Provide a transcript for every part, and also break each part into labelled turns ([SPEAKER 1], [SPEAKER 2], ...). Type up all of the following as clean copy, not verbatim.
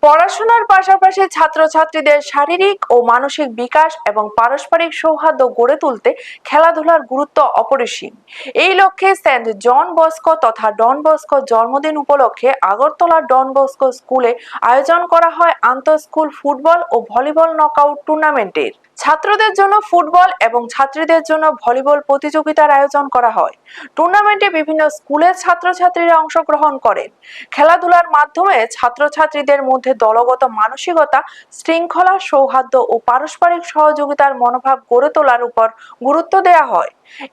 [SPEAKER 1] পড়াশোনার পাশাপাশি ছাত্রছাত্রীদের শারীরিক ও মানসিক বিকাশ এবং পারস্পরিক সৌহার্দ্য গড়ে তুলতে খেলাধুলার গুরুত্ব অপরিসীম। এই লক্ষ্যে সেন্ট জন বস্কো তথা ডন বস্কো জন্মদিন উপলক্ষে আগরতলা ডন বস্কো স্কুলে আয়োজন করা হয় আন্তঃ স্কুল ফুটবল ও ভলিবল নকআউট টুর্নামেন্টের। ছাত্রদের জন্য ফুটবল এবং ছাত্রীদের জন্য ভলিবল প্রতিযোগিতার আয়োজন করা হয়। টুর্নামেন্টে বিভিন্ন স্কুলের ছাত্রছাত্রীরা অংশগ্রহণ করেন। খেলাধুলার মাধ্যমে ছাত্রছাত্রীদের মধ্যে দলগত মানসিকতা, শৃঙ্খলা, সৌহার্দ্য ও পারস্পরিক সহযোগিতার মনোভাব গড়ে তোলার উপর গুরুত্ব দেওয়া হয়।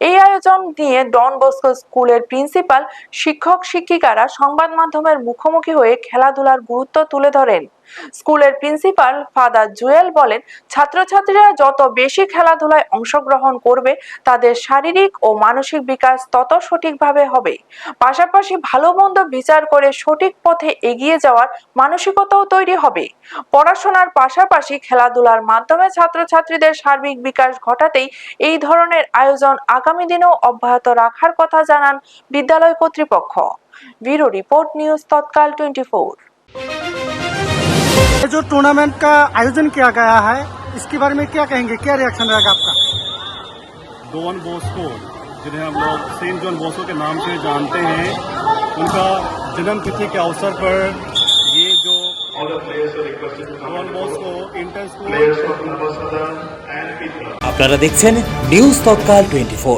[SPEAKER 1] এই আয়োজন নিয়ে ডন বস্কো স্কুলের প্রিন্সিপাল, শিক্ষক শিক্ষিকারা সংবাদ মাধ্যমের মুখোমুখি হয়ে খেলাধুলার গুরুত্ব তুলে ধরেন। স্কুলের প্রিন্সিপাল ফাদার জুয়েল বলেন, ছাত্রছাত্রীরা যত বেশি খেলাধুলায় অংশগ্রহণ করবে তাদের শারীরিক ও মানসিক বিকাশ তত সঠিকভাবে হবে। পাশাপাশি ভালো মন্দ বিচার করে সঠিক পথে এগিয়ে যাওয়ার মানসিকতাও তৈরি হবে। পড়াশোনার পাশাপাশি খেলাধুলার মাধ্যমে ছাত্রছাত্রীদের সার্বিক বিকাশ ঘটাতেই এই ধরনের আয়োজন আগামী দিনেও অব্যাহত রাখার কথা জানান বিদ্যালয় কর্তৃপক্ষ। ব্যুরো রিपोर्ट न्यूज तत्काल 24।
[SPEAKER 2] ये जो टूर्नामेंट का आयोजन किया गया है, इसके बारे में क्या कहेंगे, क्या रिएक्शन रहेगा आपका?
[SPEAKER 3] डॉन बॉस्को, जिन्हें हम लोग सेंट जॉन बॉस्को के नाम से जानते हैं, उनका जन्म तिथि के अवसर पर ये जो डॉन बॉस्को इंटर स्कूल।
[SPEAKER 4] আপনারা দেখছেন নিউজ তৎকাল 24।